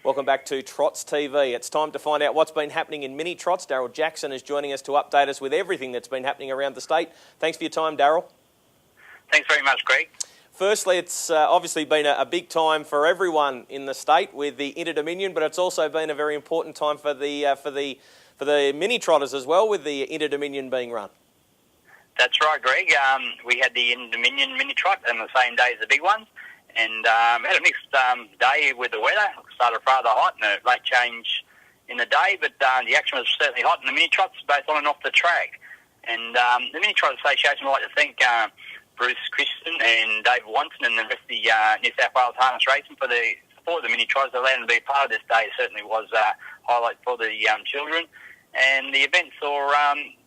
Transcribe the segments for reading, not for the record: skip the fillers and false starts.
Welcome back to Trots TV. It's time to find out what's been happening in Mini Trots. Daryll Jackson is joining us to update us with everything that's been happening around the state. Thanks for your time, Daryll. Thanks very much, Greg. Firstly, it's obviously been a big time for everyone in the state with the Inter-Dominion, but it's also been a very important time for the Mini Trotters as well, with the Inter-Dominion being run. That's right, Greg. We had the Inter-Dominion Mini Trot on the same day as the big ones, and had a mixed day with the weather. It started rather hot and a late change in the day, but the action was certainly hot in the Mini Trots, both on and off the track. And the Mini Trot Association would like to thank Bruce Christian and David Wanton and the rest of the New South Wales Harness Racing for the support of the Mini Trots. Allowed them to be part of this day. It certainly was a highlight for the children. And the event saw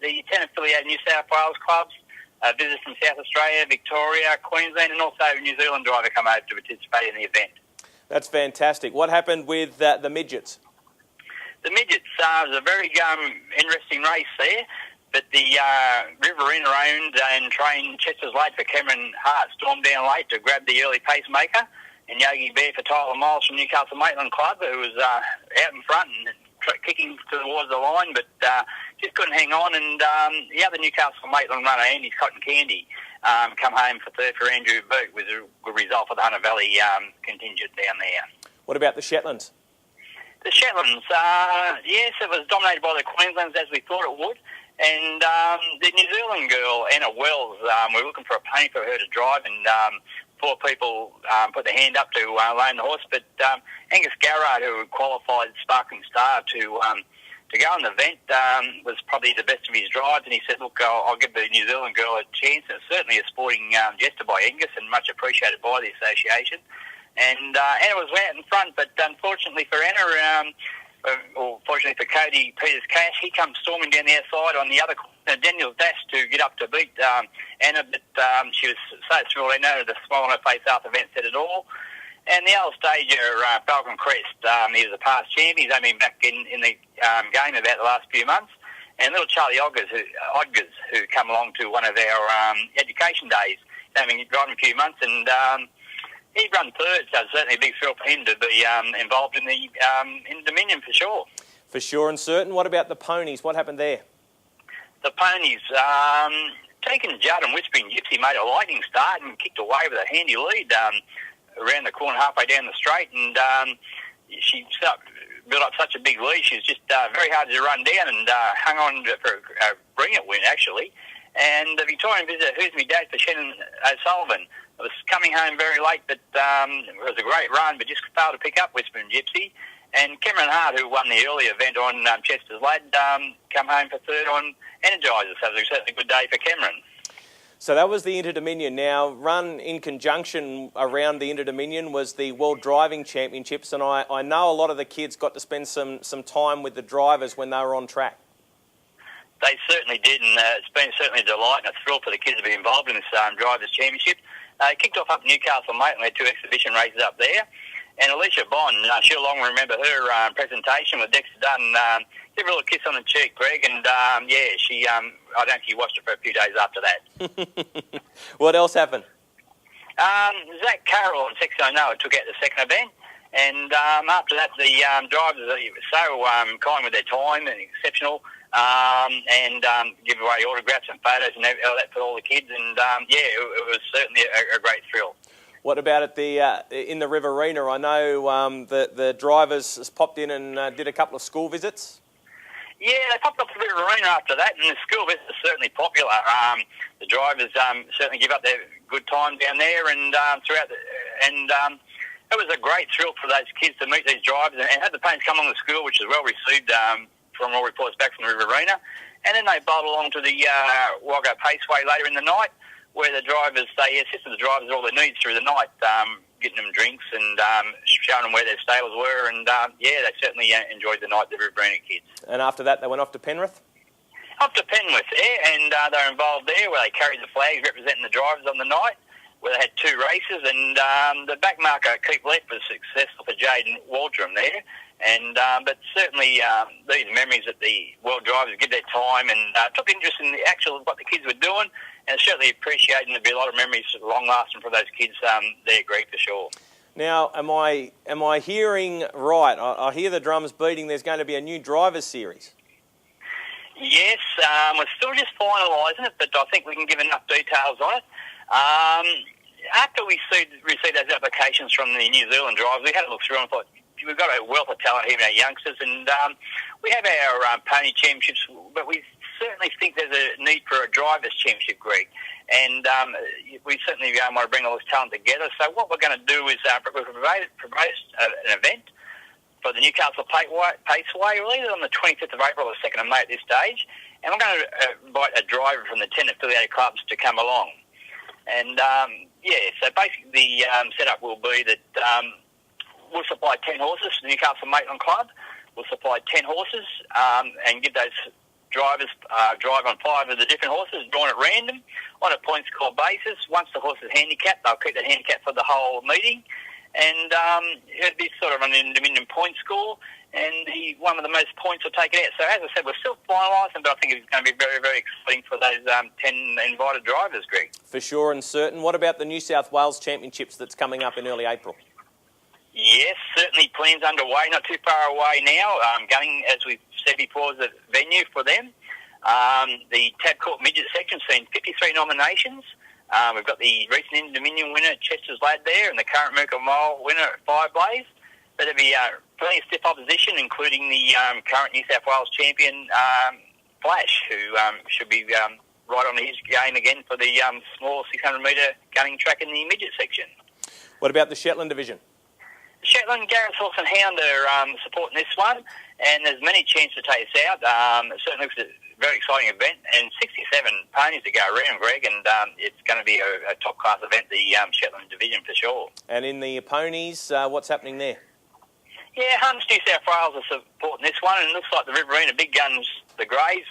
the 10 affiliated New South Wales clubs, visitors from South Australia, Victoria, Queensland, and also a New Zealand driver come over to participate in the event. That's fantastic. What happened with the midgets? The midgets was a very interesting race there, but the Riverina owned and trained Chester's Late for Cameron Hart stormed down late to grab the early pacemaker, and Yogi Bear for Tyler Miles from Newcastle Maitland Club, who was out in front and kicking towards the line, but just couldn't hang on. And the other Newcastle Maitland runner, Andy's Cotton Candy, come home for third for Andrew Boot, with a good result for the Hunter Valley contingent down there. What about the Shetlands? The Shetlands, yes, it was dominated by the Queenslands as we thought it would. And the New Zealand girl, Anna Wells, we were looking for a pony for her to drive, and four people put their hand up to loan the horse, but Angus Garrard, who qualified Sparkling Star to go on the event, was probably the best of his drives, and he said, look, I'll give the New Zealand girl a chance. And it's certainly a sporting gesture by Angus and much appreciated by the association. And Anna was out in front, but unfortunately for Anna, or fortunately for Cody Peters-Cash, he comes storming down the outside on the other corner. Daniel dashed to get up to beat Anna, but she was so thrilled. I know the smile on her face after the event said it all. And the other stager, Falcon Crest, he was a past champion. He's only been back in the game about the last few months. And little Charlie Odgers, who come along to one of our education days. He's only been driving a few months, and he run third, so it's certainly a big thrill for him to be involved in the Dominion for sure. For sure and certain. What about the ponies? What happened there? The ponies, Taken Judd and Whispering Gypsy made a lightning start and kicked away with a handy lead around the corner halfway down the straight, and she built up such a big lead. She was just very hard to run down, and hung on for a brilliant win, actually. And the Victorian visitor, Who's Me Dad, for Shannon O'Sullivan, was coming home very late, but it was a great run, but just failed to pick up Whispering Gypsy. And Cameron Hart, who won the early event on Chester's Lad, come home for third on Energizer, so it was certainly a good day for Cameron. So that was the Inter-Dominion. Now, run in conjunction around the Inter-Dominion was the World Driving Championships, and I know a lot of the kids got to spend some time with the drivers when they were on track. They certainly did, and it's been certainly a delight and a thrill for the kids to be involved in this Drivers' Championship. It kicked off up in Newcastle, mate, and we had two exhibition races up there. And Alicia Bond, she'll long remember her presentation with Dexter Dunn. Give her a little kiss on the cheek, Greg, and she, I don't think you watched it for a few days after that. What else happened? Zach Carroll and Sexo Noah took out the second event, and after that the drivers were so kind with their time and exceptional, and give away autographs and photos and all that for all the kids, and it was certainly a great thrill. What about at in the Riverina? I know the drivers popped in and did a couple of school visits. Yeah, they popped up to the Riverina after that, and the school visits are certainly popular. The drivers certainly give up their good time down there, and it was a great thrill for those kids to meet these drivers and have the ponies come on the school, which is well received from all reports back from the Riverina. And then they bowled along to the Wagga Paceway later in the night, where the drivers, they assisted the drivers all their needs through the night, getting them drinks and showing them where their stables were. And, they certainly enjoyed the night, the Riverina kids. And after that, they went off to Penrith? Up to Penrith, and they were involved there, where they carried the flags representing the drivers on the night, where they had two races. And the back marker, Keep Left, was successful for Jaden Waldrum there. And but certainly these memories that the world drivers give their time and took interest in the actual what the kids were doing, and certainly appreciating there'll be a lot of memories long lasting for those kids there, Greg, for sure. Now, am I hearing right? I hear the drums beating. There's going to be a new drivers series. Yes, we're still just finalising it, but I think we can give enough details on it. After we received those applications from the New Zealand drivers, we had a look through and thought, we've got a wealth of talent here in our youngsters, and we have our pony championships, but we certainly think there's a need for a drivers' championship, Greg. And we certainly want to bring all this talent together. So what we're going to do is we've proposed an event for the Newcastle Paceway, really, on the 25th of April or 2nd of May at this stage. And we're going to invite a driver from the 10 affiliated clubs to come along. And, so basically the setup will be that we'll supply 10 horses to the Newcastle Maitland Club. We'll supply 10 horses and give those drivers drive on 5 of the different horses, drawn at random on a point score basis. Once the horse is handicapped, they'll keep that handicap for the whole meeting. And it'll be sort of an Dominion point score, and the one with the most points will take it out. So as I said, we're still finalising, but I think it's going to be very, very exciting for those 10 invited drivers, Greg. For sure and certain. What about the New South Wales Championships that's coming up in early April? Yes, certainly plans underway, not too far away now. Gunning, as we've said before, is a venue for them. The Tabcorp Midget section seen 53 nominations. We've got the recent Inter-Dominion winner, Chester's Lad, there, and the current Merkel Mile winner at Five Blaze. But there'll be plenty of stiff opposition, including the current New South Wales champion, Flash, who should be right on his game again for the small 600-metre gunning track in the midget section. What about the Shetland division? Shetland, Garrett's Horse and Hound are supporting this one, and there's many chances to take us out. It certainly looks a very exciting event, and 67 ponies to go around, Greg, and it's going to be a top-class event, the Shetland division for sure. And in the ponies, what's happening there? Yeah, Hunts New South Wales are supporting this one, and it looks like the Riverina Big Guns, the Greys,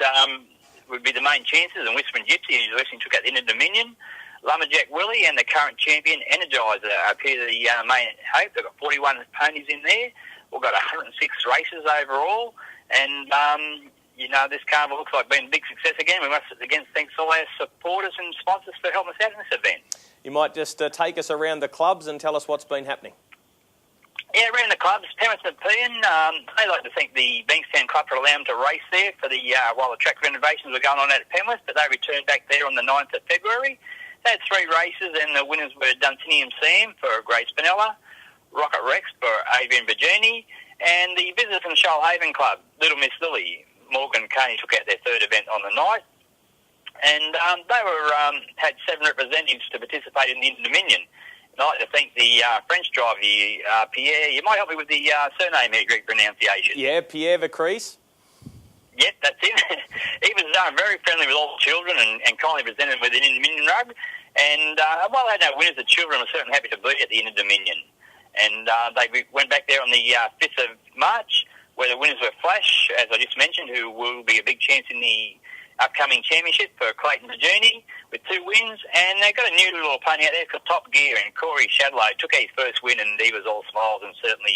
would be the main chances, and Whispering Gypsy, who's recently took out the Inter-Dominion. Lumberjack Willie and the current champion Energizer appear the main hope. They've got 41 ponies in there. We've got 106 races overall. And, this carnival looks like being a big success again. We must again thank all our supporters and sponsors for helping us out in this event. You might just take us around the clubs and tell us what's been happening. Yeah, around the clubs, Penrith and Pean, they like to thank the Bankstown Club for allowing them to race there for while the track renovations were going on out at Penrith, but they returned back there on the 9th of February. They had 3 races, and the winners were Duntinium Sam for Grace Spinella, Rocket Rex for Adrian Virginie, and the visitors from the Shoalhaven Club, Little Miss Lily. Morgan Carney took out their 3rd event on the night, and they had 7 representatives to participate in the Inter-Dominion. And I'd like to thank the French driver, Pierre. You might help me with the surname here, Greek pronunciation. Yeah, Pierre Vacrise. Yep, that's it. He was very friendly with all the children and kindly presented with an Inter-Dominion rug. And while they had no winners, the children were certainly happy to be at the Inter-Dominion. And they went back there on the 5th of March, where the winners were Flash, as I just mentioned, who will be a big chance in the upcoming championship for Clayton Virginie with 2 wins. And they've got a new little pony out there called Top Gear, and Corey Shadlow took his first win, and he was all smiles, and certainly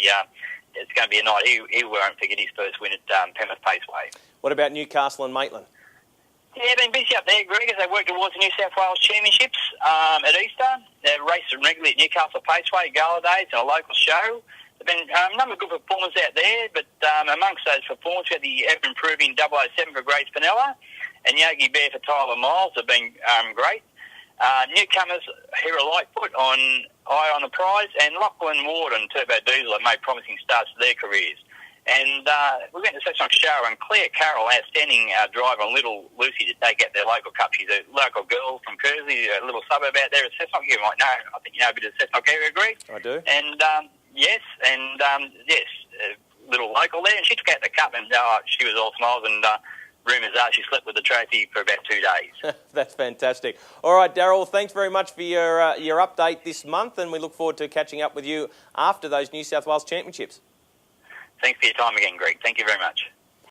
it's going to be a night. He won't forget his first win at Penrith Paceway. What about Newcastle and Maitland? Yeah, they've been busy up there, Greg, as they work towards the New South Wales Championships at Easter. They're racing regularly at Newcastle Paceway, Gala Days, and a local show. There have been a number of good performers out there, but amongst those performers, we had the ever-improving 007 for Grace Spinella and Yogi Bear for Tyler Miles have been great. Newcomers, Hero Lightfoot on Eye on the Prize, and Lachlan Ward and Turbo Diesel have made promising starts to their careers. And we went to Cessnock Show, and Claire Carroll, outstanding driver on Little Lucy, to take out their local cup. She's a local girl from Kersley, a little suburb out there at Cessnock. You might know. I think you know a bit of the Cessnock area, Greg. I do. And yes, little local there, and she took out the cup, and she was all smiles, and rumours are she slept with the trophy for about 2 days. That's fantastic. All right, Daryll, thanks very much for your update this month, and we look forward to catching up with you after those New South Wales Championships. Thanks for your time again, Greg. Thank you very much.